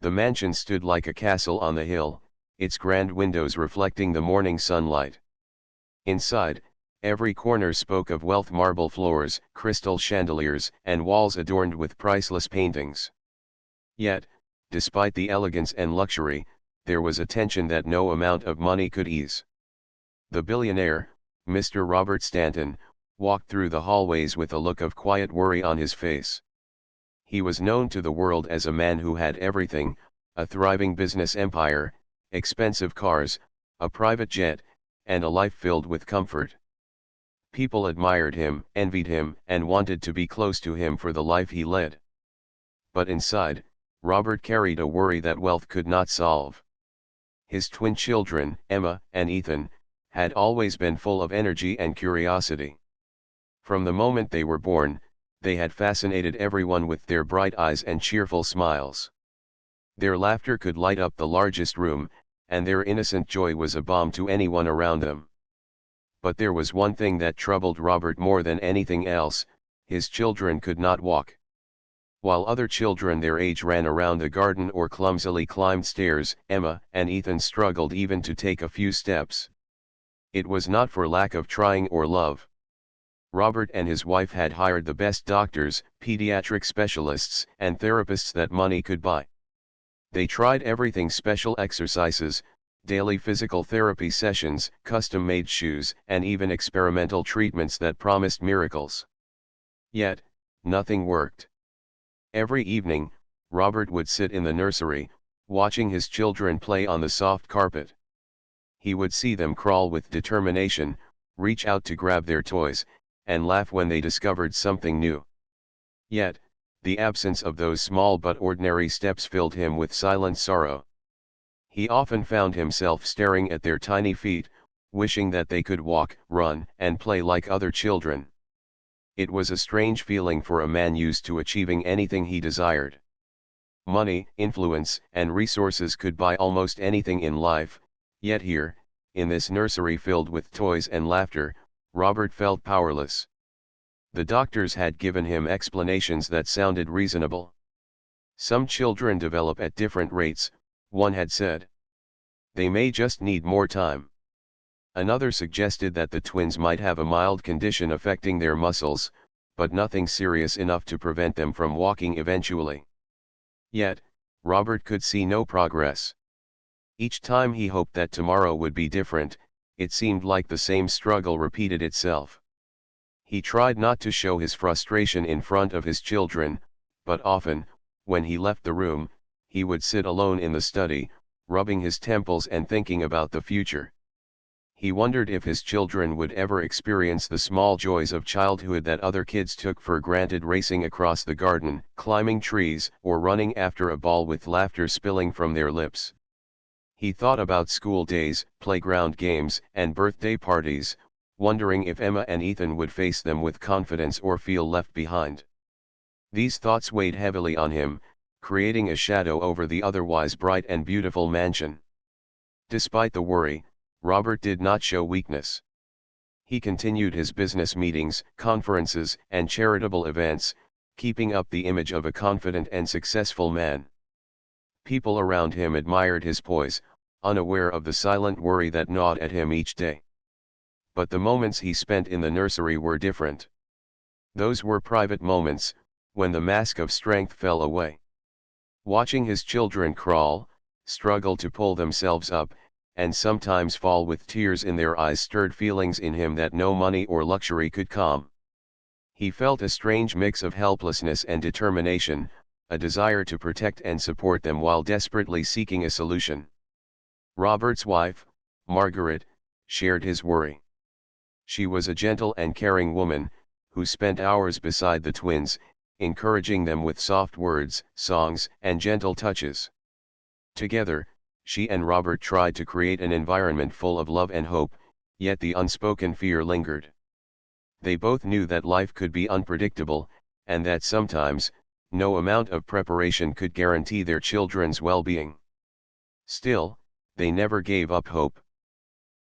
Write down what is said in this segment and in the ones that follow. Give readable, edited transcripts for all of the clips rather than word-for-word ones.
The mansion stood like a castle on the hill, its grand windows reflecting the morning sunlight. Inside, every corner spoke of wealth: marble floors, crystal chandeliers, and walls adorned with priceless paintings. Yet, despite the elegance and luxury, there was a tension that no amount of money could ease. The billionaire, Mr. Robert Stanton, walked through the hallways with a look of quiet worry on his face. He was known to the world as a man who had everything: a thriving business empire, expensive cars, a private jet, and a life filled with comfort. People admired him, envied him, and wanted to be close to him for the life he led. But inside, Robert carried a worry that wealth could not solve. His twin children, Emma and Ethan, had always been full of energy and curiosity. From the moment they were born, they had fascinated everyone with their bright eyes and cheerful smiles. Their laughter could light up the largest room, and their innocent joy was a balm to anyone around them. But there was one thing that troubled Robert more than anything else: his children could not walk. While other children their age ran around the garden or clumsily climbed stairs, Emma and Ethan struggled even to take a few steps. It was not for lack of trying or love. Robert and his wife had hired the best doctors, pediatric specialists, and therapists that money could buy. They tried everything: special exercises, daily physical therapy sessions, custom-made shoes, and even experimental treatments that promised miracles. Yet, nothing worked. Every evening, Robert would sit in the nursery, watching his children play on the soft carpet. He would see them crawl with determination, reach out to grab their toys, and laugh when they discovered something new. Yet, the absence of those small but ordinary steps filled him with silent sorrow. He often found himself staring at their tiny feet, wishing that they could walk, run, and play like other children. It was a strange feeling for a man used to achieving anything he desired. Money, influence, and resources could buy almost anything in life, yet here, in this nursery filled with toys and laughter, Robert felt powerless. The doctors had given him explanations that sounded reasonable. Some children develop at different rates, one had said. They may just need more time. Another suggested that the twins might have a mild condition affecting their muscles, but nothing serious enough to prevent them from walking eventually. Yet, Robert could see no progress. Each time he hoped that tomorrow would be different, it seemed like the same struggle repeated itself. He tried not to show his frustration in front of his children, but often, when he left the room, he would sit alone in the study, rubbing his temples and thinking about the future. He wondered if his children would ever experience the small joys of childhood that other kids took for granted: racing across the garden, climbing trees, or running after a ball with laughter spilling from their lips. He thought about school days, playground games, and birthday parties, wondering if Emma and Ethan would face them with confidence or feel left behind. These thoughts weighed heavily on him, creating a shadow over the otherwise bright and beautiful mansion. Despite the worry, Robert did not show weakness. He continued his business meetings, conferences, and charitable events, keeping up the image of a confident and successful man. People around him admired his poise, unaware of the silent worry that gnawed at him each day. But the moments he spent in the nursery were different. Those were private moments, when the mask of strength fell away. Watching his children crawl, struggle to pull themselves up, and sometimes fall with tears in their eyes stirred feelings in him that no money or luxury could calm. He felt a strange mix of helplessness and determination, a desire to protect and support them while desperately seeking a solution. Robert's wife, Margaret, shared his worry. She was a gentle and caring woman, who spent hours beside the twins, encouraging them with soft words, songs, and gentle touches. Together, she and Robert tried to create an environment full of love and hope, yet the unspoken fear lingered. They both knew that life could be unpredictable, and that sometimes, no amount of preparation could guarantee their children's well-being. Still, they never gave up hope.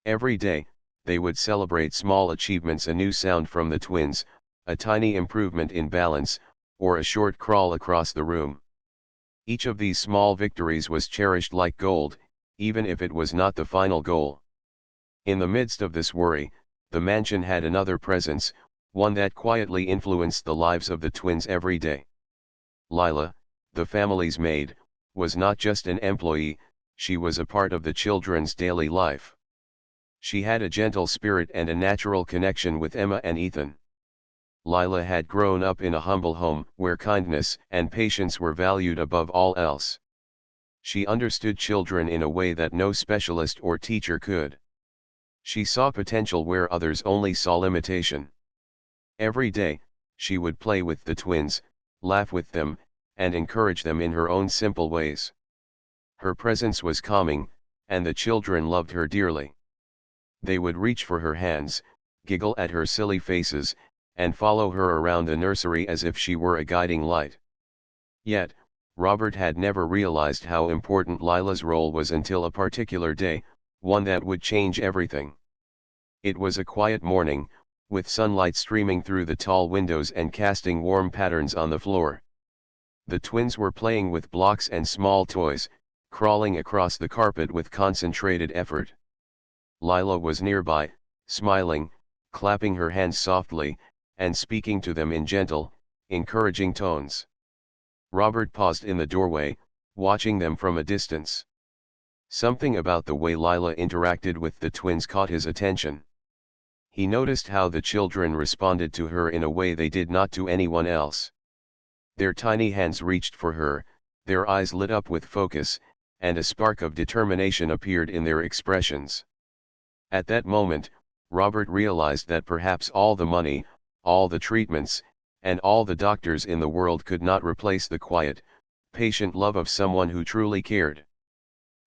Every day, they would celebrate small achievements: a new sound from the twins, a tiny improvement in balance, or a short crawl across the room. Each of these small victories was cherished like gold, even if it was not the final goal. In the midst of this worry, the mansion had another presence, one that quietly influenced the lives of the twins every day. Lila, the family's maid, was not just an employee, she was a part of the children's daily life. She had a gentle spirit and a natural connection with Emma and Ethan. Lila had grown up in a humble home where kindness and patience were valued above all else. She understood children in a way that no specialist or teacher could. She saw potential where others only saw limitation. Every day, she would play with the twins, laugh with them, and encourage them in her own simple ways. Her presence was calming, and the children loved her dearly. They would reach for her hands, giggle at her silly faces, and follow her around the nursery as if she were a guiding light. Yet, Robert had never realized how important Lila's role was until a particular day, one that would change everything. It was a quiet morning, with sunlight streaming through the tall windows and casting warm patterns on the floor. The twins were playing with blocks and small toys, crawling across the carpet with concentrated effort. Lila was nearby, smiling, clapping her hands softly, and speaking to them in gentle, encouraging tones. Robert paused in the doorway, watching them from a distance. Something about the way Lila interacted with the twins caught his attention. He noticed how the children responded to her in a way they did not to anyone else. Their tiny hands reached for her, their eyes lit up with focus, and a spark of determination appeared in their expressions. At that moment, Robert realized that perhaps all the money, all the treatments, and all the doctors in the world could not replace the quiet, patient love of someone who truly cared.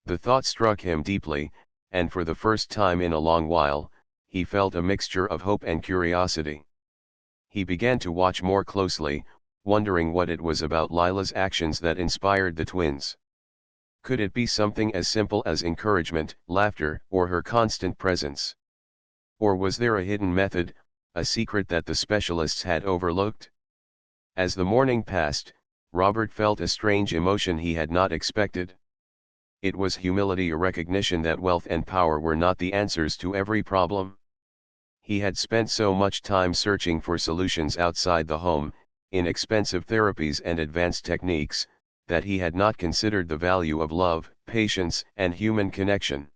The thought struck him deeply, and for the first time in a long while, he felt a mixture of hope and curiosity. He began to watch more closely, wondering what it was about Lila's actions that inspired the twins. Could it be something as simple as encouragement, laughter, or her constant presence? Or was there a hidden method, a secret that the specialists had overlooked? As the morning passed, Robert felt a strange emotion he had not expected. It was humility, a recognition that wealth and power were not the answers to every problem. He had spent so much time searching for solutions outside the home, in expensive therapies and advanced techniques, that he had not considered the value of love, patience, and human connection.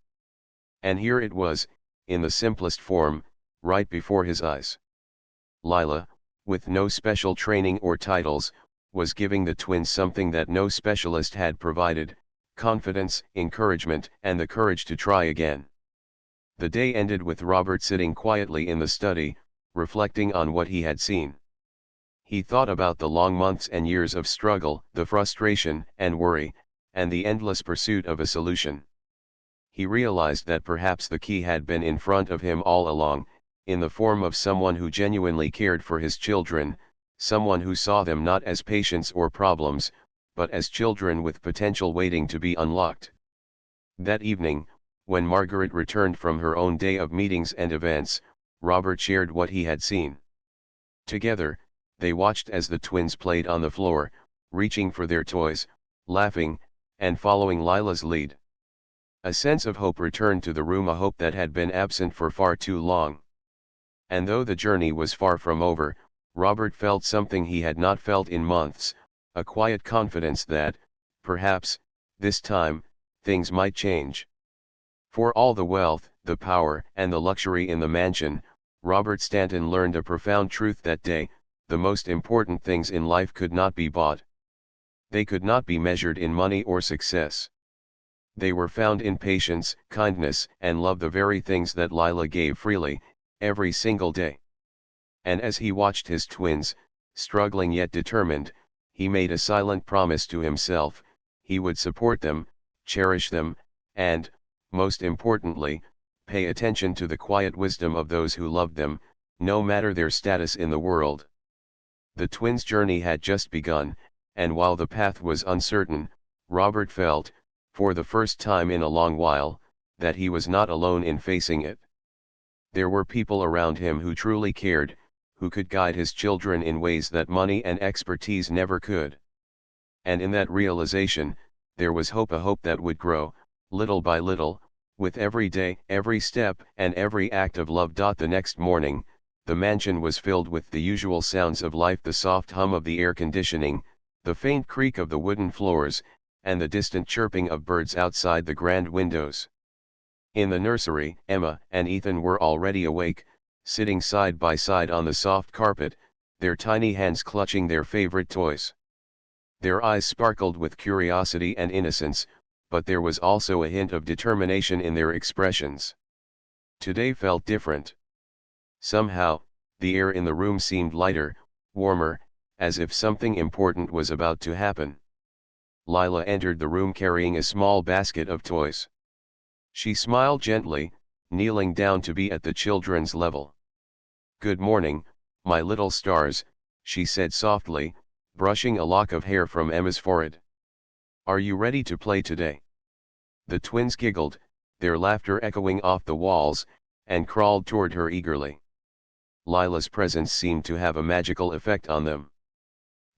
And here it was, in the simplest form, right before his eyes. Lila, with no special training or titles, was giving the twins something that no specialist had provided: confidence, encouragement, and the courage to try again. The day ended with Robert sitting quietly in the study, reflecting on what he had seen. He thought about the long months and years of struggle, the frustration and worry, and the endless pursuit of a solution. He realized that perhaps the key had been in front of him all along, in the form of someone who genuinely cared for his children, someone who saw them not as patients or problems, but as children with potential waiting to be unlocked. That evening, when Margaret returned from her own day of meetings and events, Robert shared what he had seen. Together, they watched as the twins played on the floor, reaching for their toys, laughing, and following Lila's lead. A sense of hope returned to the room, a hope that had been absent for far too long. And though the journey was far from over, Robert felt something he had not felt in months, a quiet confidence that, perhaps, this time, things might change. For all the wealth, the power, and the luxury in the mansion, Robert Stanton learned a profound truth that day: the most important things in life could not be bought. They could not be measured in money or success. They were found in patience, kindness, and love, the very things that Lila gave freely, every single day. And as he watched his twins, struggling yet determined, he made a silent promise to himself: he would support them, cherish them, and, most importantly, pay attention to the quiet wisdom of those who loved them, no matter their status in the world. The twins' journey had just begun, and while the path was uncertain, Robert felt, for the first time in a long while, that he was not alone in facing it. There were people around him who truly cared, who could guide his children in ways that money and expertise never could. And in that realization, there was hope, a hope that would grow, little by little, with every day, every step, and every act of love. The next morning, the mansion was filled with the usual sounds of life, the soft hum of the air conditioning, the faint creak of the wooden floors, and the distant chirping of birds outside the grand windows. In the nursery, Emma and Ethan were already awake, sitting side by side on the soft carpet, their tiny hands clutching their favorite toys. Their eyes sparkled with curiosity and innocence, but there was also a hint of determination in their expressions. Today felt different. Somehow, the air in the room seemed lighter, warmer, as if something important was about to happen. Lila entered the room carrying a small basket of toys. She smiled gently, kneeling down to be at the children's level. "Good morning, my little stars," she said softly, brushing a lock of hair from Emma's forehead. "Are you ready to play today?" The twins giggled, their laughter echoing off the walls, and crawled toward her eagerly. Lila's presence seemed to have a magical effect on them.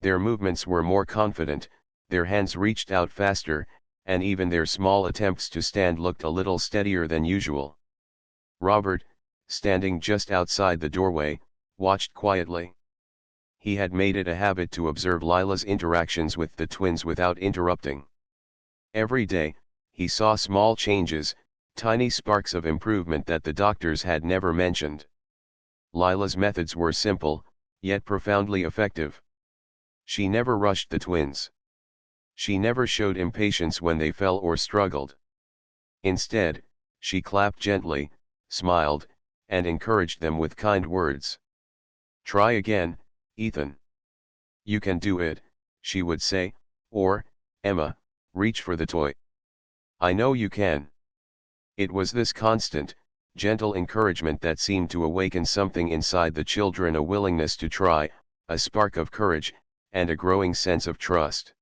Their movements were more confident, their hands reached out faster, and even their small attempts to stand looked a little steadier than usual. Robert, standing just outside the doorway, watched quietly. He had made it a habit to observe Lila's interactions with the twins without interrupting. Every day, he saw small changes, tiny sparks of improvement that the doctors had never mentioned. Lila's methods were simple, yet profoundly effective. She never rushed the twins. She never showed impatience when they fell or struggled. Instead, she clapped gently, smiled, and encouraged them with kind words. "Try again, Ethan. You can do it," she would say, or, "Emma, reach for the toy. I know you can." It was this constant, gentle encouragement that seemed to awaken something inside the children, a willingness to try, a spark of courage, and a growing sense of trust.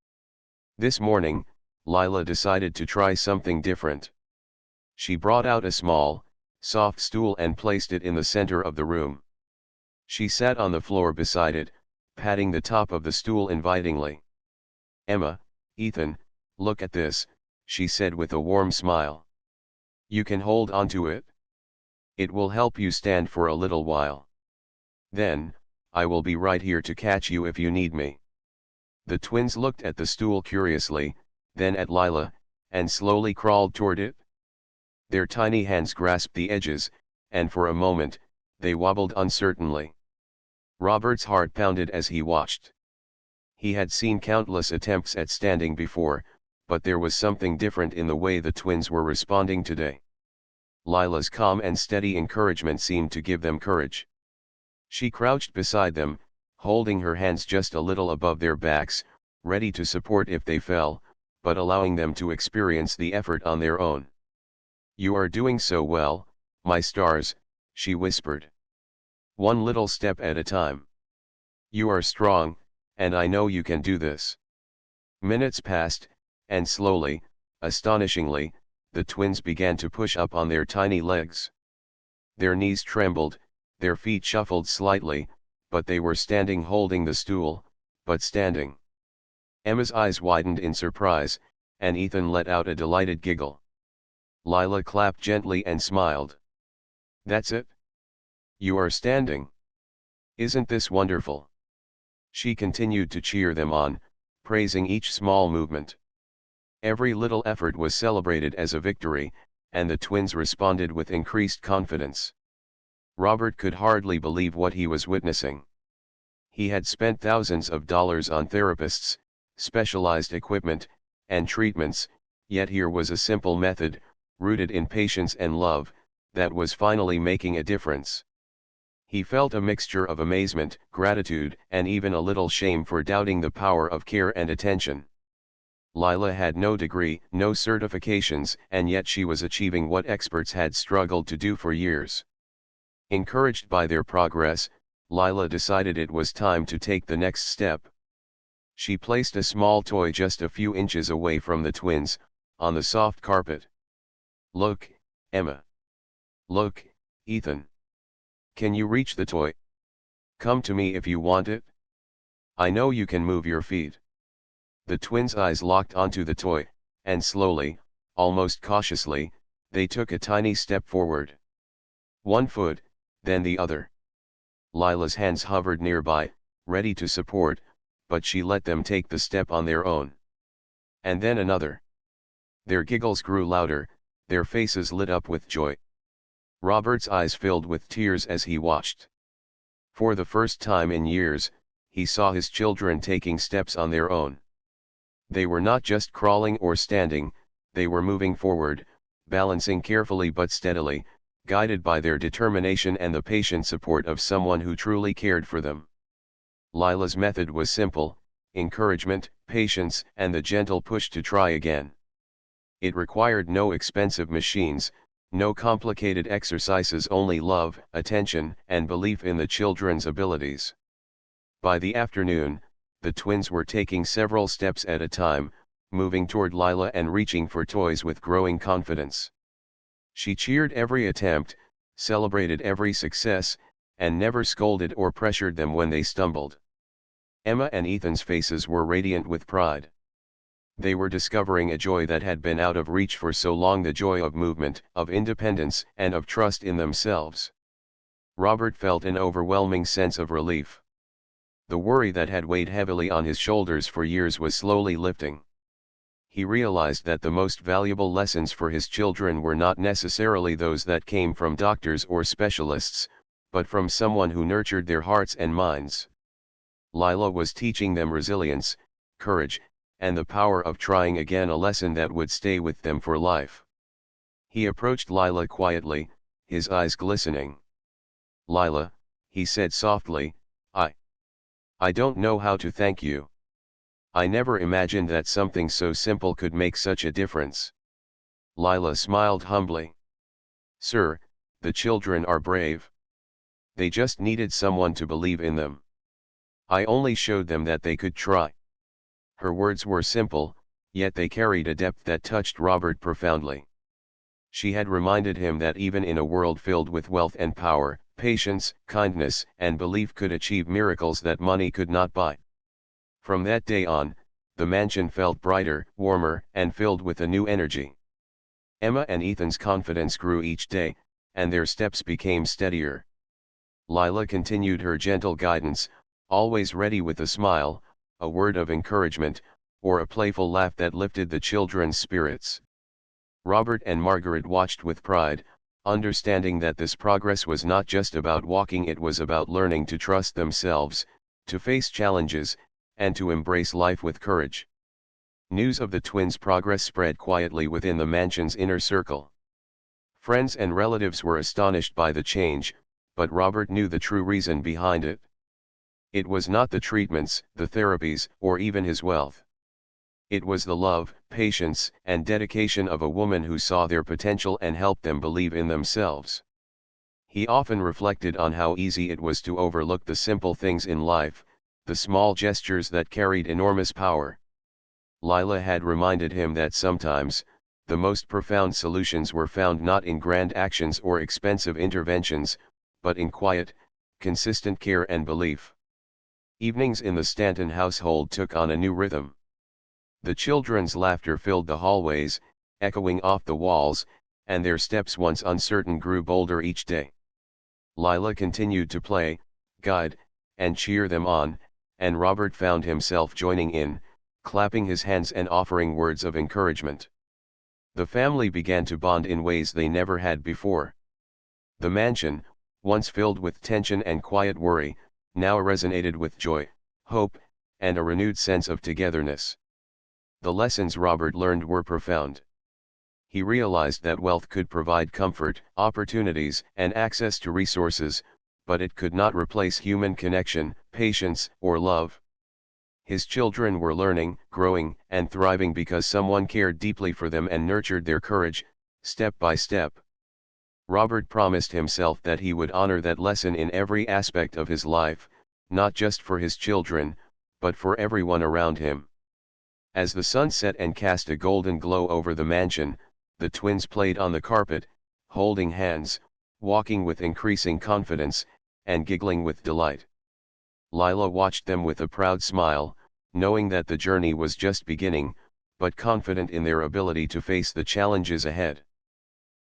This morning, Lila decided to try something different. She brought out a small, soft stool and placed it in the center of the room. She sat on the floor beside it, patting the top of the stool invitingly. "Emma, Ethan, look at this," she said with a warm smile. "You can hold onto it. It will help you stand for a little while. Then, I will be right here to catch you if you need me." The twins looked at the stool curiously, then at Lila, and slowly crawled toward it. Their tiny hands grasped the edges, and for a moment, they wobbled uncertainly. Robert's heart pounded as he watched. He had seen countless attempts at standing before, but there was something different in the way the twins were responding today. Lila's calm and steady encouragement seemed to give them courage. She crouched beside them, holding her hands just a little above their backs, ready to support if they fell, but allowing them to experience the effort on their own. "You are doing so well, my stars," she whispered. "One little step at a time. You are strong, and I know you can do this." Minutes passed, and slowly, astonishingly, the twins began to push up on their tiny legs. Their knees trembled, their feet shuffled slightly, but they were standing, holding the stool, but standing. Emma's eyes widened in surprise, and Ethan let out a delighted giggle. Lila clapped gently and smiled. "That's it. You are standing. Isn't this wonderful?" She continued to cheer them on, praising each small movement. Every little effort was celebrated as a victory, and the twins responded with increased confidence. Robert could hardly believe what he was witnessing. He had spent thousands of dollars on therapists, specialized equipment, and treatments, yet here was a simple method, rooted in patience and love, that was finally making a difference. He felt a mixture of amazement, gratitude, and even a little shame for doubting the power of care and attention. Lila had no degree, no certifications, and yet she was achieving what experts had struggled to do for years. Encouraged by their progress, Lila decided it was time to take the next step. She placed a small toy just a few inches away from the twins, on the soft carpet. "Look, Emma. Look, Ethan. Can you reach the toy? Come to me if you want it. I know you can move your feet." The twins' eyes locked onto the toy, and slowly, almost cautiously, they took a tiny step forward. One foot, then the other. Lila's hands hovered nearby, ready to support, but she let them take the step on their own. And then another. Their giggles grew louder, their faces lit up with joy. Robert's eyes filled with tears as he watched. For the first time in years, he saw his children taking steps on their own. They were not just crawling or standing, they were moving forward, balancing carefully but steadily, guided by their determination and the patient support of someone who truly cared for them. Lila's method was simple: encouragement, patience, and the gentle push to try again. It required no expensive machines, no complicated exercises, only love, attention, and belief in the children's abilities. By the afternoon, the twins were taking several steps at a time, moving toward Lila and reaching for toys with growing confidence. She cheered every attempt, celebrated every success, and never scolded or pressured them when they stumbled. Emma and Ethan's faces were radiant with pride. They were discovering a joy that had been out of reach for so long, the joy of movement, of independence, and of trust in themselves. Robert felt an overwhelming sense of relief. The worry that had weighed heavily on his shoulders for years was slowly lifting. He realized that the most valuable lessons for his children were not necessarily those that came from doctors or specialists, but from someone who nurtured their hearts and minds. Lila was teaching them resilience, courage, and the power of trying again, a lesson that would stay with them for life. He approached Lila quietly, his eyes glistening. "Lila," he said softly, I don't know how to thank you. I never imagined that something so simple could make such a difference." Lila smiled humbly. "Sir, the children are brave. They just needed someone to believe in them. I only showed them that they could try." Her words were simple, yet they carried a depth that touched Robert profoundly. She had reminded him that even in a world filled with wealth and power, patience, kindness, and belief could achieve miracles that money could not buy. From that day on, the mansion felt brighter, warmer, and filled with a new energy. Emma and Ethan's confidence grew each day, and their steps became steadier. Lila continued her gentle guidance, always ready with a smile, a word of encouragement, or a playful laugh that lifted the children's spirits. Robert and Margaret watched with pride, understanding that this progress was not just about walking, it was about learning to trust themselves, to face challenges, and to embrace life with courage. News of the twins' progress spread quietly within the mansion's inner circle. Friends and relatives were astonished by the change, but Robert knew the true reason behind it. It was not the treatments, the therapies, or even his wealth. It was the love, patience, and dedication of a woman who saw their potential and helped them believe in themselves. He often reflected on how easy it was to overlook the simple things in life, the small gestures that carried enormous power. Lila had reminded him that sometimes, the most profound solutions were found not in grand actions or expensive interventions, but in quiet, consistent care and belief. Evenings in the Stanton household took on a new rhythm. The children's laughter filled the hallways, echoing off the walls, and their steps, once uncertain, grew bolder each day. Lila continued to play, guide, and cheer them on, and Robert found himself joining in, clapping his hands and offering words of encouragement. The family began to bond in ways they never had before. The mansion, once filled with tension and quiet worry, now resonated with joy, hope, and a renewed sense of togetherness. The lessons Robert learned were profound. He realized that wealth could provide comfort, opportunities, and access to resources, but it could not replace human connection, patience, or love. His children were learning, growing, and thriving because someone cared deeply for them and nurtured their courage, step by step. Robert promised himself that he would honor that lesson in every aspect of his life, not just for his children, but for everyone around him. As the sun set and cast a golden glow over the mansion, the twins played on the carpet, holding hands, walking with increasing confidence, and giggling with delight. Lila watched them with a proud smile, knowing that the journey was just beginning, but confident in their ability to face the challenges ahead.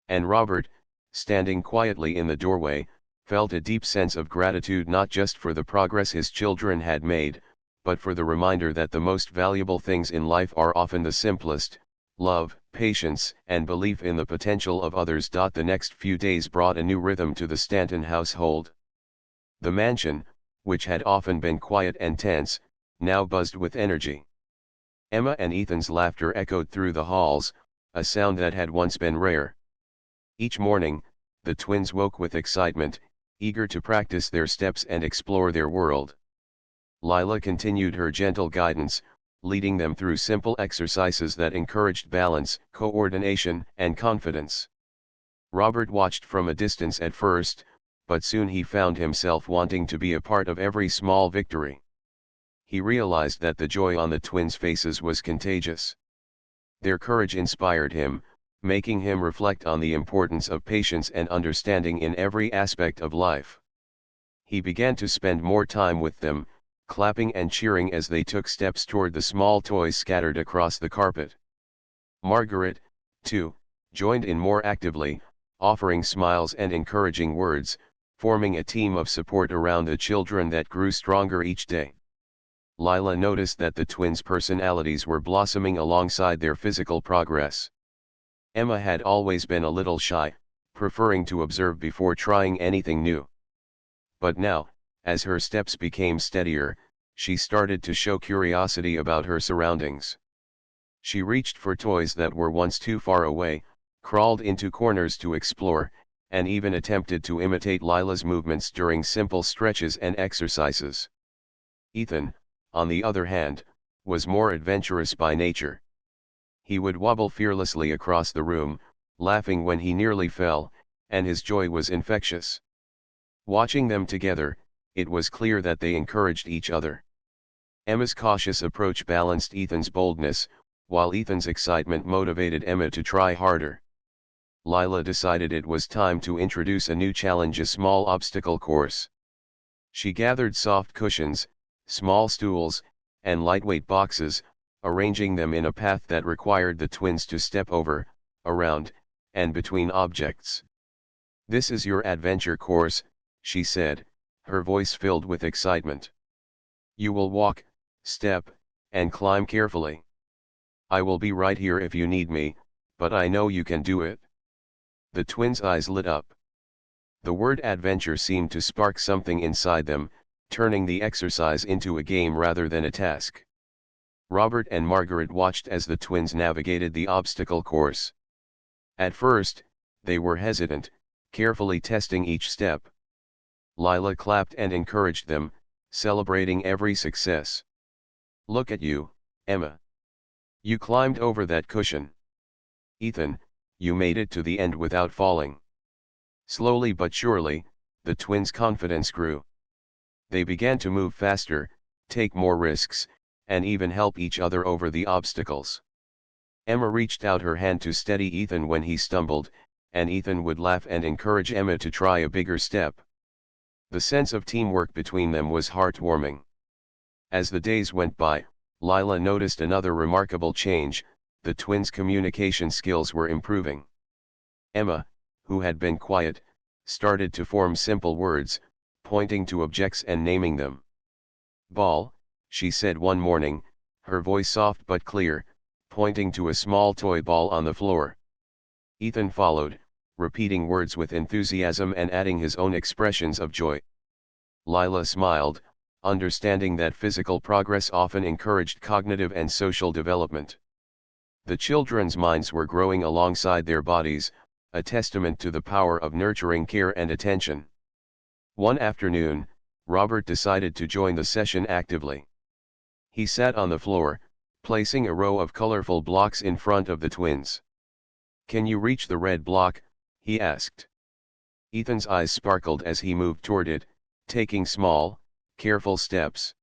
And Robert, standing quietly in the doorway, felt a deep sense of gratitude not just for the progress his children had made, but for the reminder that the most valuable things in life are often the simplest: love, patience, and belief in the potential of others. The next few days brought a new rhythm to the Stanton household. The mansion, which had often been quiet and tense, now buzzed with energy. Emma and Ethan's laughter echoed through the halls, a sound that had once been rare. Each morning, the twins woke with excitement, eager to practice their steps and explore their world. Lila continued her gentle guidance, leading them through simple exercises that encouraged balance, coordination, and confidence. Robert watched from a distance at first, but soon he found himself wanting to be a part of every small victory. He realized that the joy on the twins' faces was contagious. Their courage inspired him, making him reflect on the importance of patience and understanding in every aspect of life. He began to spend more time with them, clapping and cheering as they took steps toward the small toys scattered across the carpet. Margaret, too, joined in more actively, offering smiles and encouraging words, forming a team of support around the children that grew stronger each day. Lila noticed that the twins' personalities were blossoming alongside their physical progress. Emma had always been a little shy, preferring to observe before trying anything new. But now, as her steps became steadier, she started to show curiosity about her surroundings. She reached for toys that were once too far away, crawled into corners to explore, and even attempted to imitate Lila's movements during simple stretches and exercises. Ethan, on the other hand, was more adventurous by nature. He would wobble fearlessly across the room, laughing when he nearly fell, and his joy was infectious. Watching them together, it was clear that they encouraged each other. Emma's cautious approach balanced Ethan's boldness, while Ethan's excitement motivated Emma to try harder. Lila decided it was time to introduce a new challenge: a small obstacle course. She gathered soft cushions, small stools, and lightweight boxes, arranging them in a path that required the twins to step over, around, and between objects. "This is your adventure course," she said, her voice filled with excitement. "You will walk, step, and climb carefully. I will be right here if you need me, but I know you can do it." The twins' eyes lit up. The word adventure seemed to spark something inside them, turning the exercise into a game rather than a task. Robert and Margaret watched as the twins navigated the obstacle course. At first, they were hesitant, carefully testing each step. Lila clapped and encouraged them, celebrating every success. "Look at you, Emma. You climbed over that cushion. Ethan, you made it to the end without falling." Slowly but surely, the twins' confidence grew. They began to move faster, take more risks, and even help each other over the obstacles. Emma reached out her hand to steady Ethan when he stumbled, and Ethan would laugh and encourage Emma to try a bigger step. The sense of teamwork between them was heartwarming. As the days went by, Lila noticed another remarkable change: the twins' communication skills were improving. Emma, who had been quiet, started to form simple words, pointing to objects and naming them. "Ball," she said one morning, her voice soft but clear, pointing to a small toy ball on the floor. Ethan followed, repeating words with enthusiasm and adding his own expressions of joy. Lila smiled, understanding that physical progress often encouraged cognitive and social development. The children's minds were growing alongside their bodies, a testament to the power of nurturing care and attention. One afternoon, Robert decided to join the session actively. He sat on the floor, placing a row of colorful blocks in front of the twins. "Can you reach the red block?" he asked. Ethan's eyes sparkled as he moved toward it, taking small, careful steps.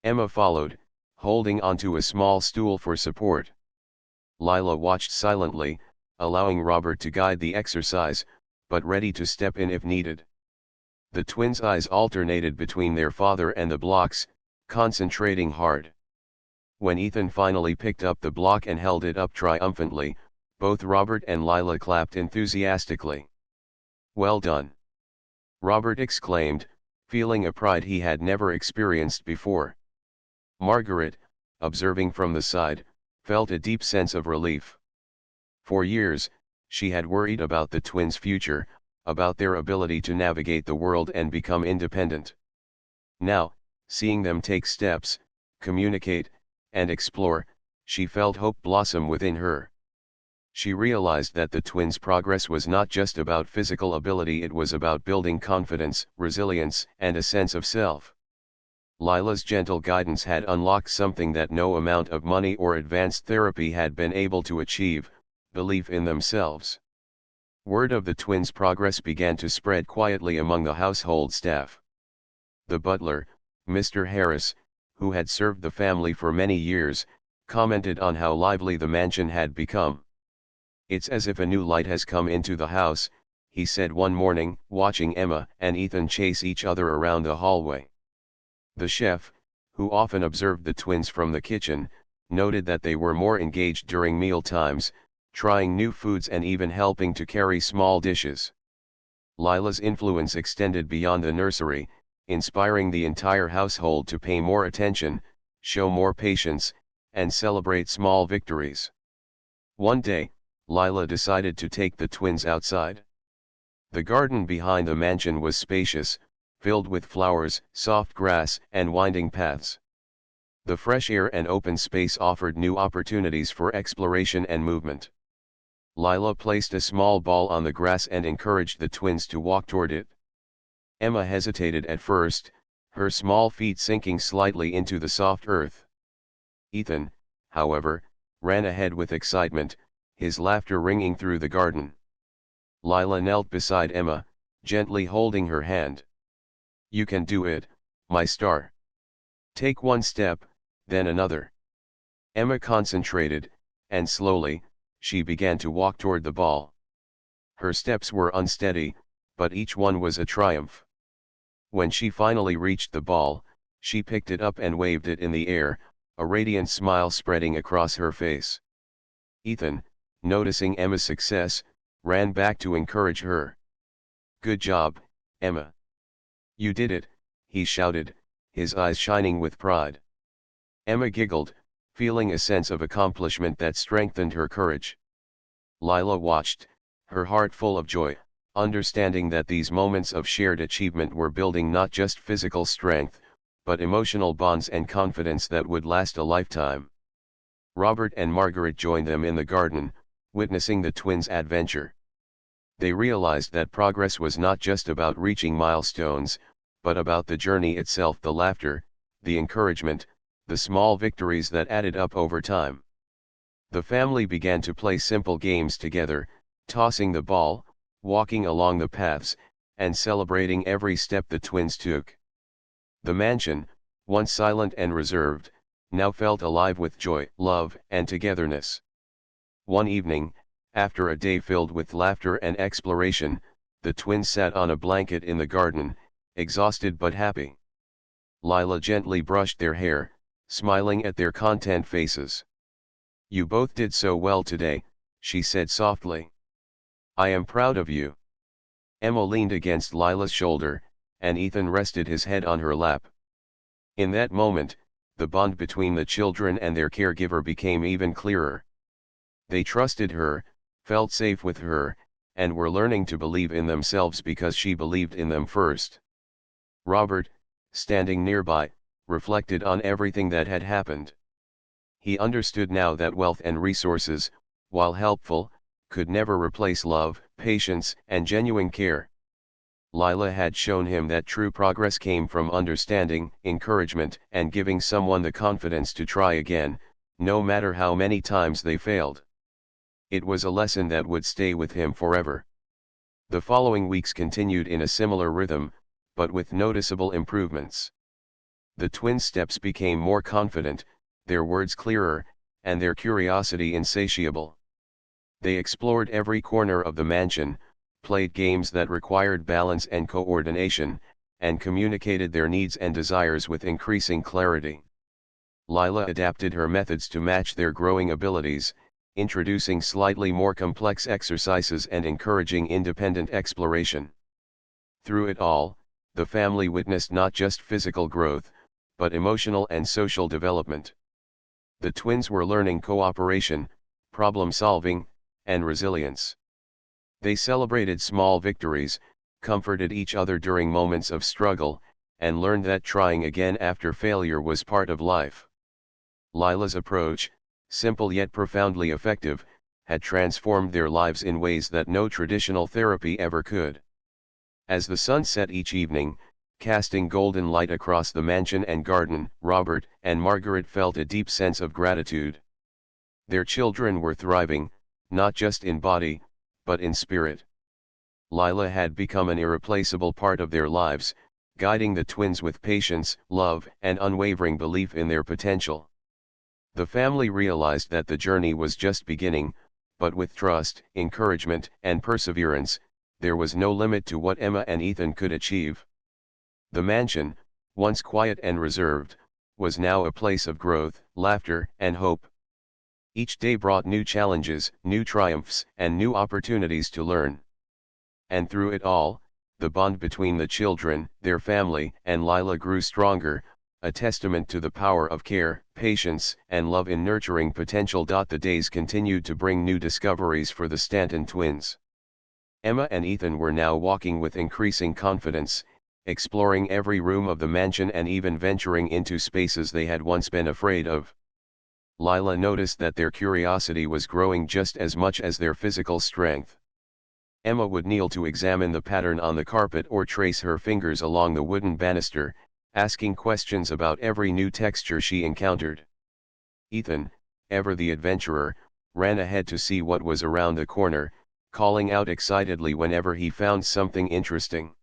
Emma followed, holding onto a small stool for support. Lila watched silently, allowing Robert to guide the exercise, but ready to step in if needed. The twins' eyes alternated between their father and the blocks, concentrating hard. When Ethan finally picked up the block and held it up triumphantly, both Robert and Lila clapped enthusiastically. "Well done!" Robert exclaimed, feeling a pride he had never experienced before. Margaret, observing from the side, felt a deep sense of relief. For years, she had worried about the twins' future, about their ability to navigate the world and become independent. Now, seeing them take steps, communicate, and explore, she felt hope blossom within her. She realized that the twins' progress was not just about physical ability, it was about building confidence, resilience, and a sense of self. Lila's gentle guidance had unlocked something that no amount of money or advanced therapy had been able to achieve: belief in themselves. Word of the twins' progress began to spread quietly among the household staff. The butler, Mr. Harris, who had served the family for many years, commented on how lively the mansion had become. "It's as if a new light has come into the house," he said one morning, watching Emma and Ethan chase each other around the hallway. The chef, who often observed the twins from the kitchen, noted that they were more engaged during meal times, trying new foods and even helping to carry small dishes. Lila's influence extended beyond the nursery, inspiring the entire household to pay more attention, show more patience, and celebrate small victories. One day, Lila decided to take the twins outside. The garden behind the mansion was spacious, filled with flowers, soft grass, and winding paths. The fresh air and open space offered new opportunities for exploration and movement. Lila placed a small ball on the grass and encouraged the twins to walk toward it. Emma hesitated at first, her small feet sinking slightly into the soft earth. Ethan, however, ran ahead with excitement, his laughter ringing through the garden. Lila knelt beside Emma, gently holding her hand. "You can do it, my star. Take one step, then another." Emma concentrated, and slowly, she began to walk toward the ball. Her steps were unsteady, but each one was a triumph. When she finally reached the ball, she picked it up and waved it in the air, a radiant smile spreading across her face. Ethan, noticing Emma's success, ran back to encourage her. "Good job, Emma. You did it," he shouted, his eyes shining with pride. Emma giggled, feeling a sense of accomplishment that strengthened her courage. Lila watched, her heart full of joy, understanding that these moments of shared achievement were building not just physical strength, but emotional bonds and confidence that would last a lifetime. Robert and Margaret joined them in the garden, witnessing the twins' adventure. They realized that progress was not just about reaching milestones, but about the journey itself: the laughter, the encouragement, the small victories that added up over time. The family began to play simple games together, tossing the ball, walking along the paths, and celebrating every step the twins took. The mansion, once silent and reserved, now felt alive with joy, love, and togetherness. One evening, after a day filled with laughter and exploration, the twins sat on a blanket in the garden, exhausted but happy. Lila gently brushed their hair, smiling at their content faces. "You both did so well today," she said softly. "I am proud of you." Emma leaned against Lila's shoulder, and Ethan rested his head on her lap. In that moment, the bond between the children and their caregiver became even clearer. They trusted her, felt safe with her, and were learning to believe in themselves because she believed in them first. Robert, standing nearby, reflected on everything that had happened. He understood now that wealth and resources, while helpful, could never replace love, patience, and genuine care. Lila had shown him that true progress came from understanding, encouragement, and giving someone the confidence to try again, no matter how many times they failed. It was a lesson that would stay with him forever. The following weeks continued in a similar rhythm, but with noticeable improvements. The twins' steps became more confident, their words clearer, and their curiosity insatiable. They explored every corner of the mansion, played games that required balance and coordination, and communicated their needs and desires with increasing clarity. Lila adapted her methods to match their growing abilities, introducing slightly more complex exercises and encouraging independent exploration. Through it all, the family witnessed not just physical growth, but emotional and social development. The twins were learning cooperation, problem solving, and resilience. They celebrated small victories, comforted each other during moments of struggle, and learned that trying again after failure was part of life. Lila's approach, simple yet profoundly effective, had transformed their lives in ways that no traditional therapy ever could. As the sun set each evening, casting golden light across the mansion and garden, Robert and Margaret felt a deep sense of gratitude. Their children were thriving, not just in body, but in spirit. Lila had become an irreplaceable part of their lives, guiding the twins with patience, love, and unwavering belief in their potential. The family realized that the journey was just beginning, but with trust, encouragement, and perseverance, there was no limit to what Emma and Ethan could achieve. The mansion, once quiet and reserved, was now a place of growth, laughter, and hope. Each day brought new challenges, new triumphs, and new opportunities to learn. And through it all, the bond between the children, their family, and Lila grew stronger, a testament to the power of care, patience, and love in nurturing potential. The days continued to bring new discoveries for the Stanton twins. Emma and Ethan were now walking with increasing confidence, exploring every room of the mansion and even venturing into spaces they had once been afraid of. Lila noticed that their curiosity was growing just as much as their physical strength. Emma would kneel to examine the pattern on the carpet or trace her fingers along the wooden banister, asking questions about every new texture she encountered. Ethan, ever the adventurer, ran ahead to see what was around the corner, calling out excitedly whenever he found something interesting.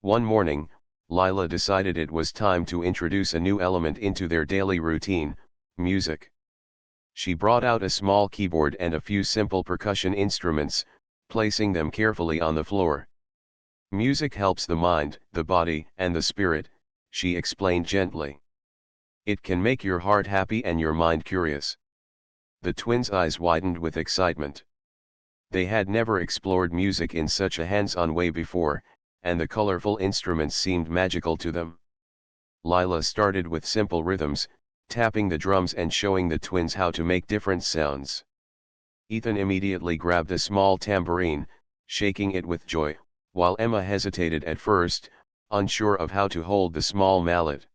One morning, Lila decided it was time to introduce a new element into their daily routine: music. She brought out a small keyboard and a few simple percussion instruments, placing them carefully on the floor. "Music helps the mind, the body, and the spirit," she explained gently. "It can make your heart happy and your mind curious." The twins' eyes widened with excitement. They had never explored music in such a hands-on way before, and the colorful instruments seemed magical to them. Lila started with simple rhythms, tapping the drums and showing the twins how to make different sounds. Ethan immediately grabbed a small tambourine, shaking it with joy, while Emma hesitated at first, unsure of how to hold the small mallet.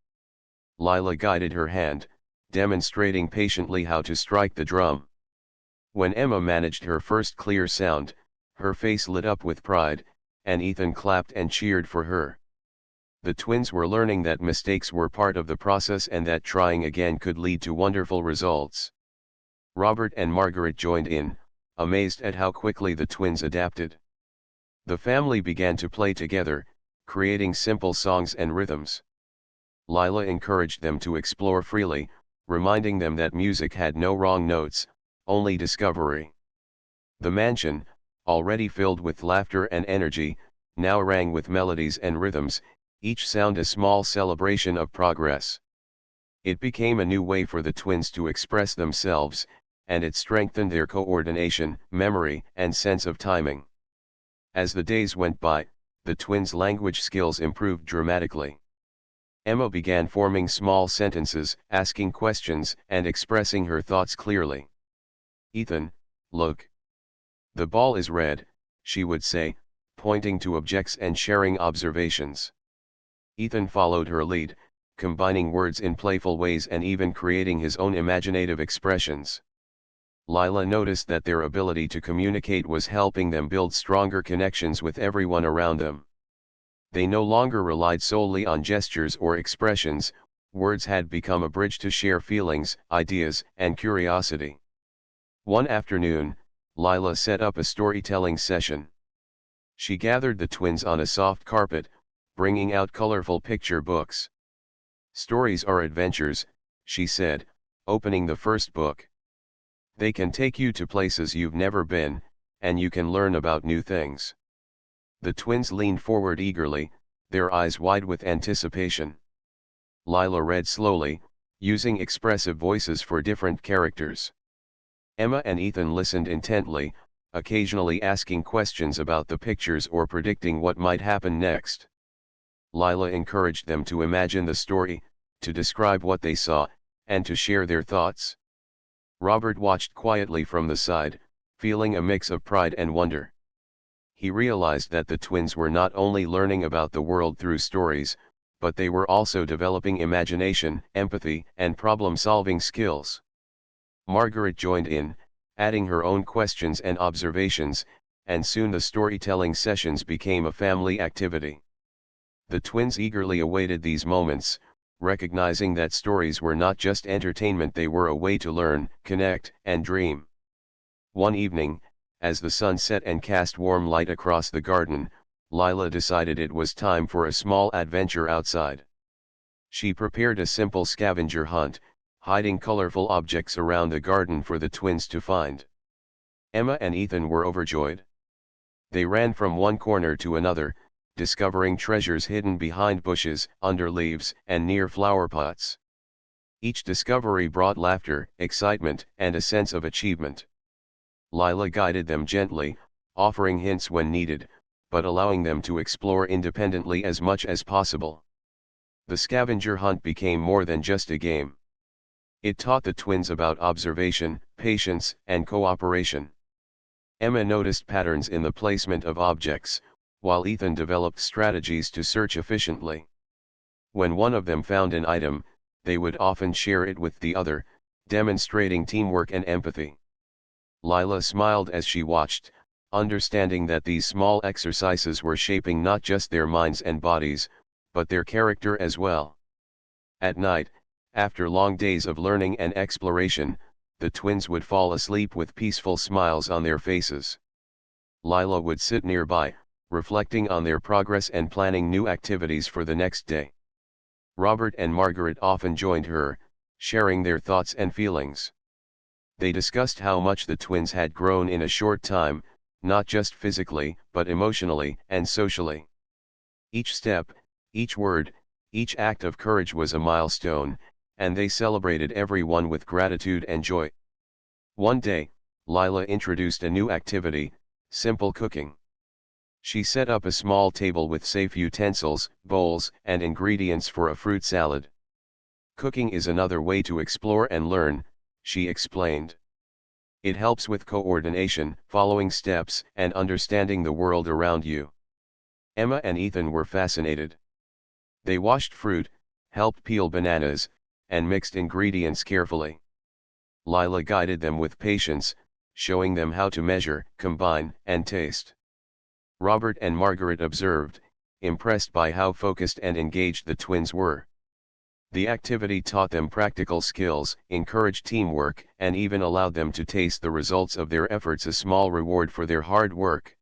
Lila guided her hand, demonstrating patiently how to strike the drum. When Emma managed her first clear sound, her face lit up with pride, and Ethan clapped and cheered for her. The twins were learning that mistakes were part of the process and that trying again could lead to wonderful results. Robert and Margaret joined in, amazed at how quickly the twins adapted. The family began to play together, creating simple songs and rhythms. Lila encouraged them to explore freely, reminding them that music had no wrong notes, only discovery. The mansion, already filled with laughter and energy, now rang with melodies and rhythms, each sound a small celebration of progress. It became a new way for the twins to express themselves, and it strengthened their coordination, memory, and sense of timing. As the days went by, the twins' language skills improved dramatically. Emma began forming small sentences, asking questions, and expressing her thoughts clearly. "Ethan, look. The ball is red," she would say, pointing to objects and sharing observations. Ethan followed her lead, combining words in playful ways and even creating his own imaginative expressions. Lila noticed that their ability to communicate was helping them build stronger connections with everyone around them. They no longer relied solely on gestures or expressions, words had become a bridge to share feelings, ideas, and curiosity. One afternoon, Lila set up a storytelling session. She gathered the twins on a soft carpet, bringing out colorful picture books. "Stories are adventures," she said, opening the first book. "They can take you to places you've never been, and you can learn about new things." The twins leaned forward eagerly, their eyes wide with anticipation. Lila read slowly, using expressive voices for different characters. Emma and Ethan listened intently, occasionally asking questions about the pictures or predicting what might happen next. Lila encouraged them to imagine the story, to describe what they saw, and to share their thoughts. Robert watched quietly from the side, feeling a mix of pride and wonder. He realized that the twins were not only learning about the world through stories, but they were also developing imagination, empathy, and problem-solving skills. Margaret joined in, adding her own questions and observations, and soon the storytelling sessions became a family activity. The twins eagerly awaited these moments, recognizing that stories were not just entertainment, they were a way to learn, connect, and dream. One evening, as the sun set and cast warm light across the garden, Lila decided it was time for a small adventure outside. She prepared a simple scavenger hunt, hiding colorful objects around the garden for the twins to find. Emma and Ethan were overjoyed. They ran from one corner to another, discovering treasures hidden behind bushes, under leaves, and near flower pots. Each discovery brought laughter, excitement, and a sense of achievement. Lila guided them gently, offering hints when needed, but allowing them to explore independently as much as possible. The scavenger hunt became more than just a game. It taught the twins about observation, patience, and cooperation. Emma noticed patterns in the placement of objects, while Ethan developed strategies to search efficiently. When one of them found an item, they would often share it with the other, demonstrating teamwork and empathy. Lila smiled as she watched, understanding that these small exercises were shaping not just their minds and bodies, but their character as well. At night, after long days of learning and exploration, the twins would fall asleep with peaceful smiles on their faces. Lila would sit nearby, reflecting on their progress and planning new activities for the next day. Robert and Margaret often joined her, sharing their thoughts and feelings. They discussed how much the twins had grown in a short time, not just physically, but emotionally and socially. Each step, each word, each act of courage was a milestone, and they celebrated everyone with gratitude and joy. One day, Lila introduced a new activity, simple cooking. She set up a small table with safe utensils, bowls, and ingredients for a fruit salad. Cooking is another way to explore and learn, she explained. It helps with coordination, following steps, and understanding the world around you. Emma and Ethan were fascinated. They washed fruit, helped peel bananas, and mixed ingredients carefully. Lila guided them with patience, showing them how to measure, combine, and taste. Robert and Margaret observed, impressed by how focused and engaged the twins were. The activity taught them practical skills, encouraged teamwork, and even allowed them to taste the results of their efforts, a small reward for their hard work.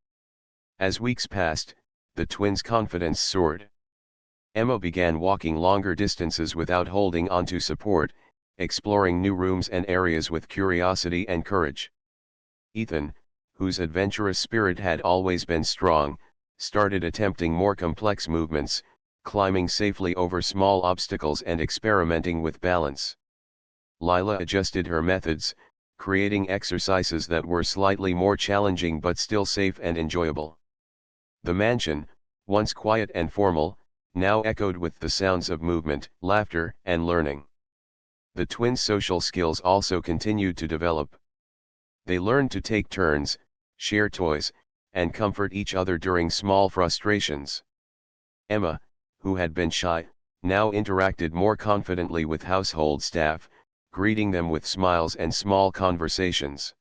As weeks passed, the twins' confidence soared. Emma began walking longer distances without holding on to support, exploring new rooms and areas with curiosity and courage. Ethan, whose adventurous spirit had always been strong, started attempting more complex movements, climbing safely over small obstacles and experimenting with balance. Lila adjusted her methods, creating exercises that were slightly more challenging but still safe and enjoyable. The mansion, once quiet and formal, now echoed with the sounds of movement, laughter, and learning. The twins' social skills also continued to develop. They learned to take turns, share toys, and comfort each other during small frustrations. Emma, who had been shy, now interacted more confidently with household staff, greeting them with smiles and small conversations.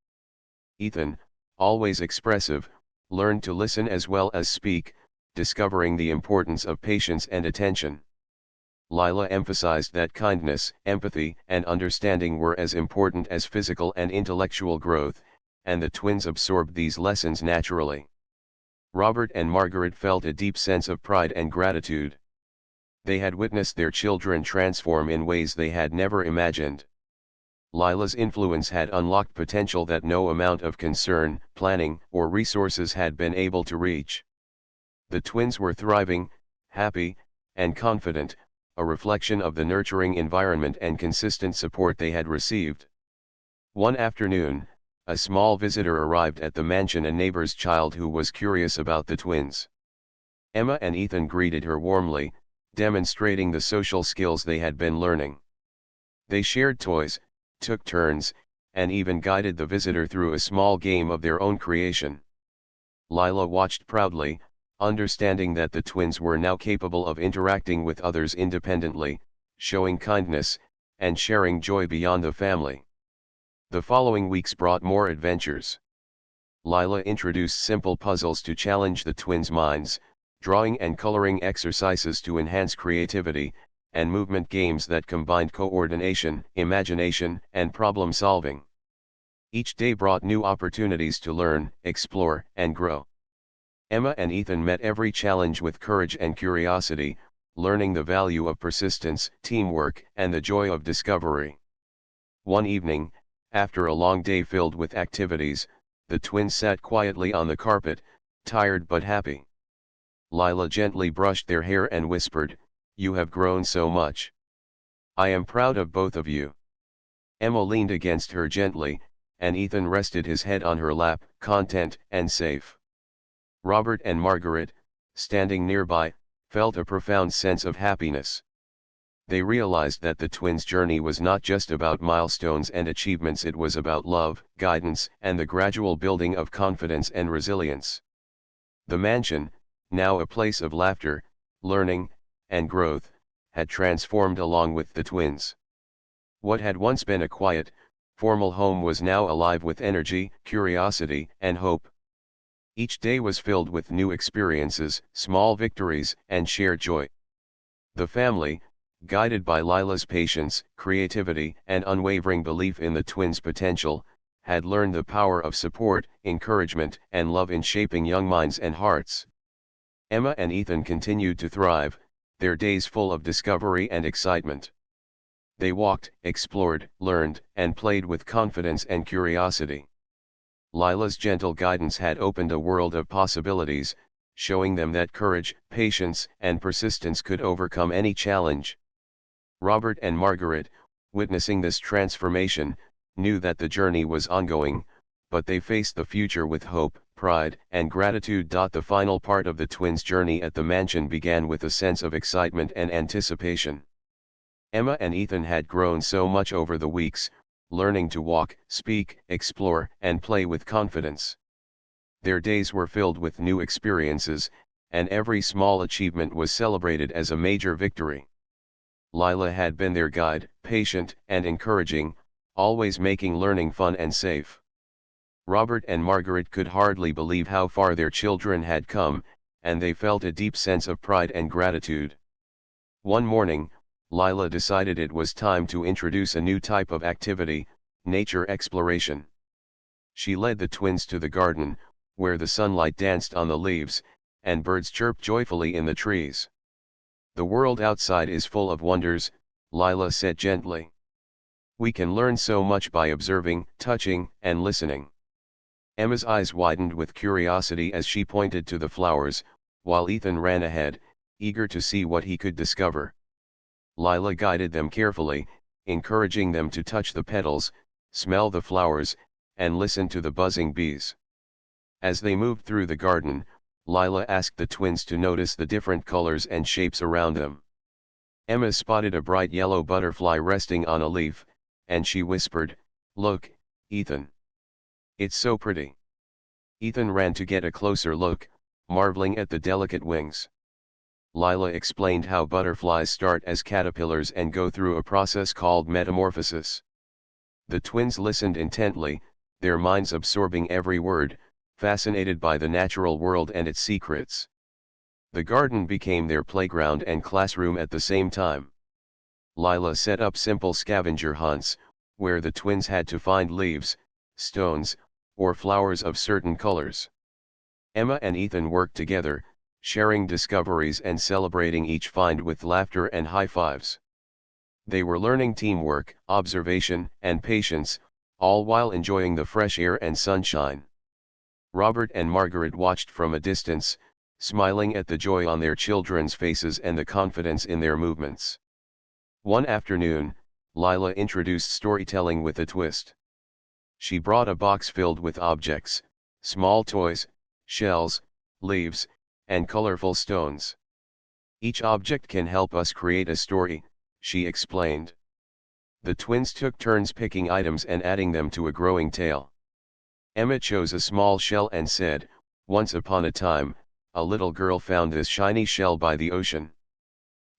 Ethan, always expressive, learned to listen as well as speak, discovering the importance of patience and attention. Lila emphasized that kindness, empathy, and understanding were as important as physical and intellectual growth, and the twins absorbed these lessons naturally. Robert and Margaret felt a deep sense of pride and gratitude. They had witnessed their children transform in ways they had never imagined. Lila's influence had unlocked potential that no amount of concern, planning, or resources had been able to reach. The twins were thriving, happy, and confident, a reflection of the nurturing environment and consistent support they had received. One afternoon, a small visitor arrived at the mansion, a neighbor's child who was curious about the twins. Emma and Ethan greeted her warmly, demonstrating the social skills they had been learning. They shared toys, took turns, and even guided the visitor through a small game of their own creation. Lila watched proudly, understanding that the twins were now capable of interacting with others independently, showing kindness, and sharing joy beyond the family. The following weeks brought more adventures. Lila introduced simple puzzles to challenge the twins' minds, drawing and coloring exercises to enhance creativity, and movement games that combined coordination, imagination, and problem solving. Each day brought new opportunities to learn, explore, and grow. Emma and Ethan met every challenge with courage and curiosity, learning the value of persistence, teamwork, and the joy of discovery. One evening, after a long day filled with activities, the twins sat quietly on the carpet, tired but happy. Lila gently brushed their hair and whispered, "You have grown so much. I am proud of both of you." Emma leaned against her gently, and Ethan rested his head on her lap, content and safe. Robert and Margaret, standing nearby, felt a profound sense of happiness. They realized that the twins' journey was not just about milestones and achievements, it was about love, guidance, and the gradual building of confidence and resilience. The mansion, now a place of laughter, learning, and growth, had transformed along with the twins. What had once been a quiet, formal home was now alive with energy, curiosity, and hope. Each day was filled with new experiences, small victories, and shared joy. The family, guided by Lila's patience, creativity, and unwavering belief in the twins' potential, had learned the power of support, encouragement, and love in shaping young minds and hearts. Emma and Ethan continued to thrive, their days full of discovery and excitement. They walked, explored, learned, and played with confidence and curiosity. Lila's gentle guidance had opened a world of possibilities, showing them that courage, patience, and persistence could overcome any challenge. Robert and Margaret, witnessing this transformation, knew that the journey was ongoing, but they faced the future with hope, pride, and gratitude. The final part of the twins' journey at the mansion began with a sense of excitement and anticipation. Emma and Ethan had grown so much over the weeks, learning to walk, speak, explore, and play with confidence. Their days were filled with new experiences, and every small achievement was celebrated as a major victory. Lila had been their guide, patient and encouraging, always making learning fun and safe. Robert and Margaret could hardly believe how far their children had come, and they felt a deep sense of pride and gratitude. One morning, Lila decided it was time to introduce a new type of activity, nature exploration. She led the twins to the garden, where the sunlight danced on the leaves, and birds chirped joyfully in the trees. "The world outside is full of wonders," Lila said gently. "We can learn so much by observing, touching, and listening." Emma's eyes widened with curiosity as she pointed to the flowers, while Ethan ran ahead, eager to see what he could discover. Lila guided them carefully, encouraging them to touch the petals, smell the flowers, and listen to the buzzing bees. As they moved through the garden, Lila asked the twins to notice the different colors and shapes around them. Emma spotted a bright yellow butterfly resting on a leaf, and she whispered, "Look, Ethan. It's so pretty." Ethan ran to get a closer look, marveling at the delicate wings. Lila explained how butterflies start as caterpillars and go through a process called metamorphosis. The twins listened intently, their minds absorbing every word, fascinated by the natural world and its secrets. The garden became their playground and classroom at the same time. Lila set up simple scavenger hunts, where the twins had to find leaves, stones, or flowers of certain colors. Emma and Ethan worked together, sharing discoveries and celebrating each find with laughter and high fives. They were learning teamwork, observation, and patience, all while enjoying the fresh air and sunshine. Robert and Margaret watched from a distance, smiling at the joy on their children's faces and the confidence in their movements. One afternoon, Lila introduced storytelling with a twist. She brought a box filled with objects, small toys, shells, leaves, and colorful stones. Each object can help us create a story, she explained. The twins took turns picking items and adding them to a growing tale. Emma chose a small shell and said, "Once upon a time, a little girl found this shiny shell by the ocean."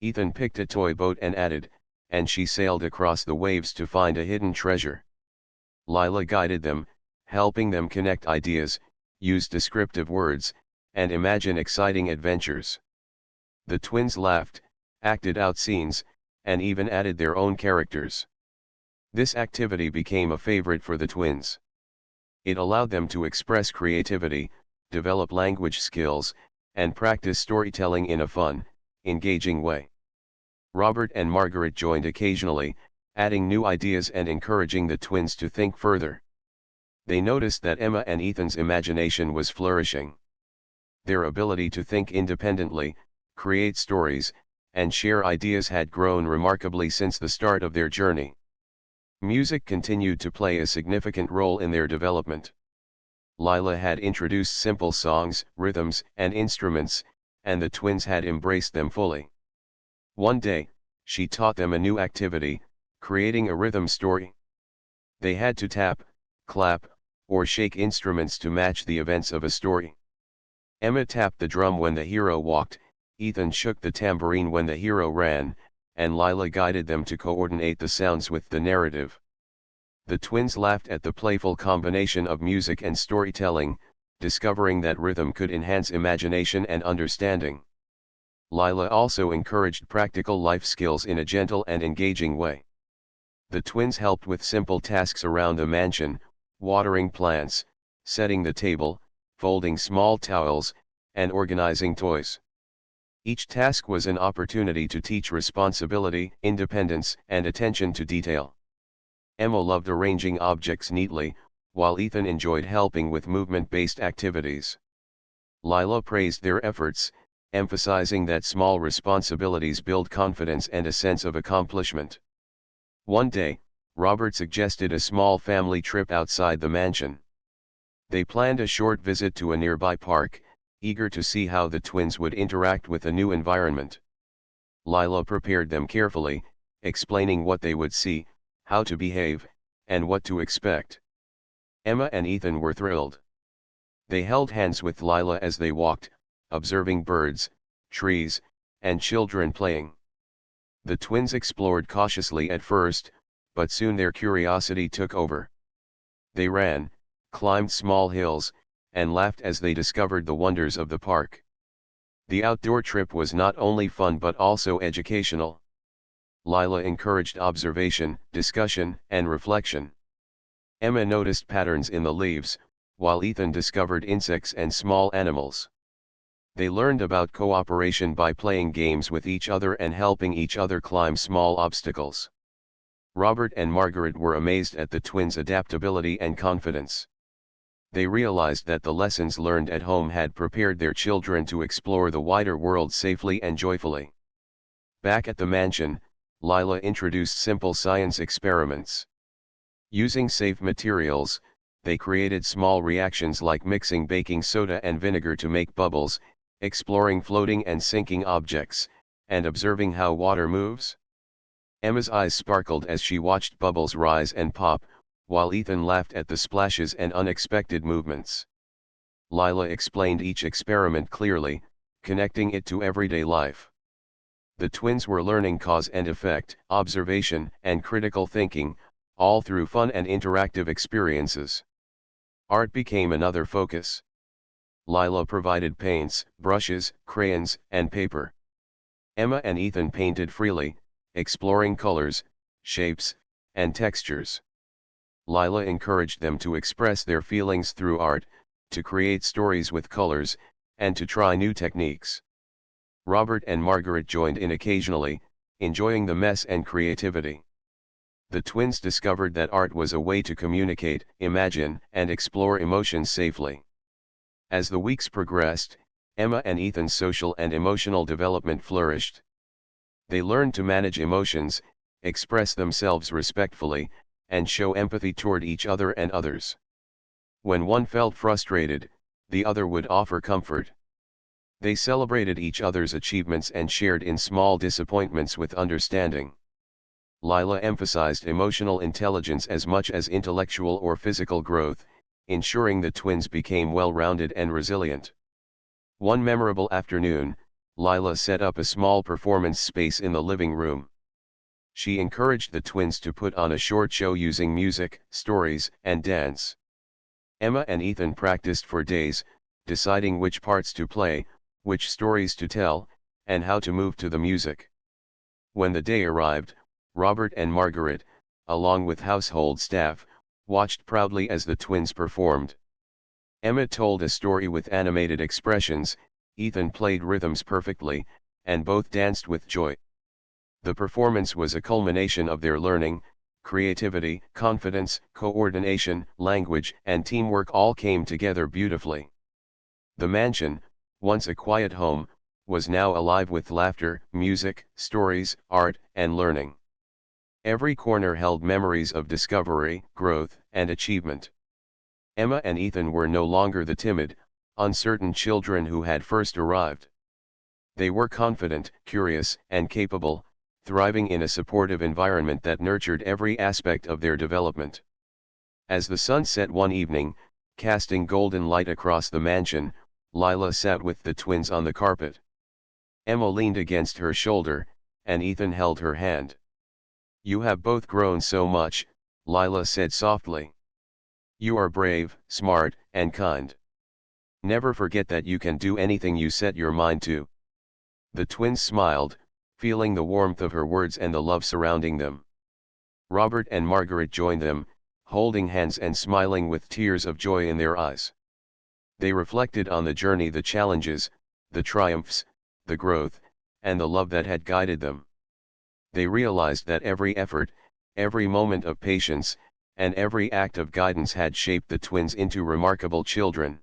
Ethan picked a toy boat and added, "And she sailed across the waves to find a hidden treasure." Lila guided them, helping them connect ideas, use descriptive words, and imagine exciting adventures. The twins laughed, acted out scenes, and even added their own characters. This activity became a favorite for the twins. It allowed them to express creativity, develop language skills, and practice storytelling in a fun, engaging way. Robert and Margaret joined occasionally, adding new ideas and encouraging the twins to think further. They noticed that Emma and Ethan's imagination was flourishing. Their ability to think independently, create stories, and share ideas had grown remarkably since the start of their journey. Music continued to play a significant role in their development. Lila had introduced simple songs, rhythms, and instruments, and the twins had embraced them fully. One day, she taught them a new activity, creating a rhythm story. They had to tap, clap, or shake instruments to match the events of a story. Emma tapped the drum when the hero walked, Ethan shook the tambourine when the hero ran, and Lila guided them to coordinate the sounds with the narrative. The twins laughed at the playful combination of music and storytelling, discovering that rhythm could enhance imagination and understanding. Lila also encouraged practical life skills in a gentle and engaging way. The twins helped with simple tasks around the mansion, watering plants, setting the table, folding small towels, and organizing toys. Each task was an opportunity to teach responsibility, independence, and attention to detail. Emma loved arranging objects neatly, while Ethan enjoyed helping with movement-based activities. Lila praised their efforts, emphasizing that small responsibilities build confidence and a sense of accomplishment. One day, Robert suggested a small family trip outside the mansion. They planned a short visit to a nearby park, eager to see how the twins would interact with a new environment. Lila prepared them carefully, explaining what they would see, how to behave, and what to expect. Emma and Ethan were thrilled. They held hands with Lila as they walked, observing birds, trees, and children playing. The twins explored cautiously at first, but soon their curiosity took over. They ran, climbed small hills, and laughed as they discovered the wonders of the park. The outdoor trip was not only fun but also educational. Lila encouraged observation, discussion, and reflection. Emma noticed patterns in the leaves, while Ethan discovered insects and small animals. They learned about cooperation by playing games with each other and helping each other climb small obstacles. Robert and Margaret were amazed at the twins' adaptability and confidence. They realized that the lessons learned at home had prepared their children to explore the wider world safely and joyfully. Back at the mansion, Lila introduced simple science experiments. Using safe materials, they created small reactions like mixing baking soda and vinegar to make bubbles, exploring floating and sinking objects, and observing how water moves. Emma's eyes sparkled as she watched bubbles rise and pop, while Ethan laughed at the splashes and unexpected movements. Lila explained each experiment clearly, connecting it to everyday life. The twins were learning cause and effect, observation, and critical thinking, all through fun and interactive experiences. Art became another focus. Lila provided paints, brushes, crayons, and paper. Emma and Ethan painted freely, exploring colors, shapes, and textures. Lila encouraged them to express their feelings through art, to create stories with colors, and to try new techniques. Robert and Margaret joined in occasionally, enjoying the mess and creativity. The twins discovered that art was a way to communicate, imagine, and explore emotions safely. As the weeks progressed, Emma and Ethan's social and emotional development flourished. They learned to manage emotions, express themselves respectfully, and show empathy toward each other and others. When one felt frustrated, the other would offer comfort. They celebrated each other's achievements and shared in small disappointments with understanding. Lila emphasized emotional intelligence as much as intellectual or physical growth, ensuring the twins became well-rounded and resilient. One memorable afternoon, Lila set up a small performance space in the living room. She encouraged the twins to put on a short show using music, stories, and dance. Emma and Ethan practiced for days, deciding which parts to play, which stories to tell, and how to move to the music. When the day arrived, Robert and Margaret, along with household staff, watched proudly as the twins performed. Emma told a story with animated expressions, Ethan played rhythms perfectly, and both danced with joy. The performance was a culmination of their learning, creativity, confidence, coordination, language, and teamwork all came together beautifully. The mansion, once a quiet home, was now alive with laughter, music, stories, art, and learning. Every corner held memories of discovery, growth, and achievement. Emma and Ethan were no longer the timid, uncertain children who had first arrived. They were confident, curious, and capable, thriving in a supportive environment that nurtured every aspect of their development. As the sun set one evening, casting golden light across the mansion, Lila sat with the twins on the carpet. Emma leaned against her shoulder, and Ethan held her hand. "You have both grown so much," Lila said softly. "You are brave, smart, and kind. Never forget that you can do anything you set your mind to." The twins smiled, feeling the warmth of her words and the love surrounding them. Robert and Margaret joined them, holding hands and smiling with tears of joy in their eyes. They reflected on the journey, the challenges, the triumphs, the growth, and the love that had guided them. They realized that every effort, every moment of patience, and every act of guidance had shaped the twins into remarkable children.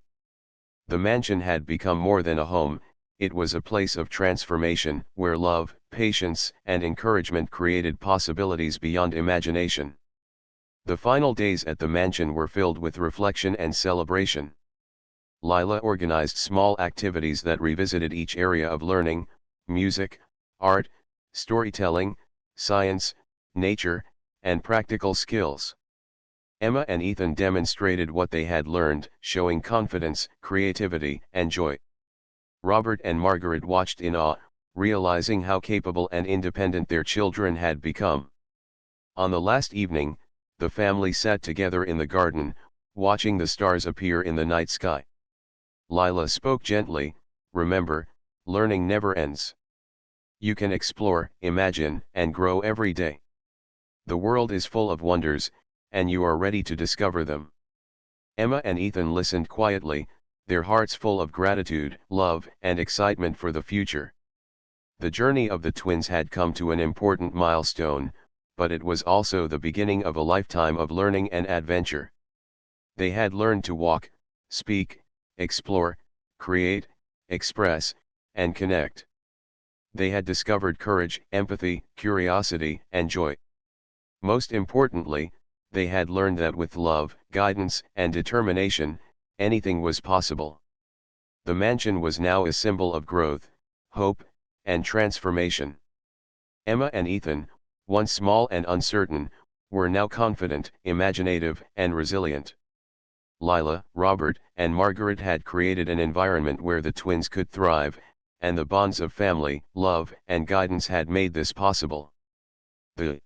The mansion had become more than a home, it was a place of transformation, where love, patience, and encouragement created possibilities beyond imagination. The final days at the mansion were filled with reflection and celebration. Lila organized small activities that revisited each area of learning: music, art, storytelling, science, nature, and practical skills. Emma and Ethan demonstrated what they had learned, showing confidence, creativity, and joy. Robert and Margaret watched in awe, realizing how capable and independent their children had become. On the last evening, the family sat together in the garden, watching the stars appear in the night sky. Lila spoke gently, "Remember, learning never ends. You can explore, imagine, and grow every day. The world is full of wonders, and you are ready to discover them." Emma and Ethan listened quietly, their hearts full of gratitude, love, and excitement for the future. The journey of the twins had come to an important milestone, but it was also the beginning of a lifetime of learning and adventure. They had learned to walk, speak, explore, create, express, and connect. They had discovered courage, empathy, curiosity, and joy. Most importantly, they had learned that with love, guidance, and determination, anything was possible. The mansion was now a symbol of growth, hope, and transformation. Emma and Ethan, once small and uncertain, were now confident, imaginative, and resilient. Lila, Robert, and Margaret had created an environment where the twins could thrive, and the bonds of family, love, and guidance had made this possible. The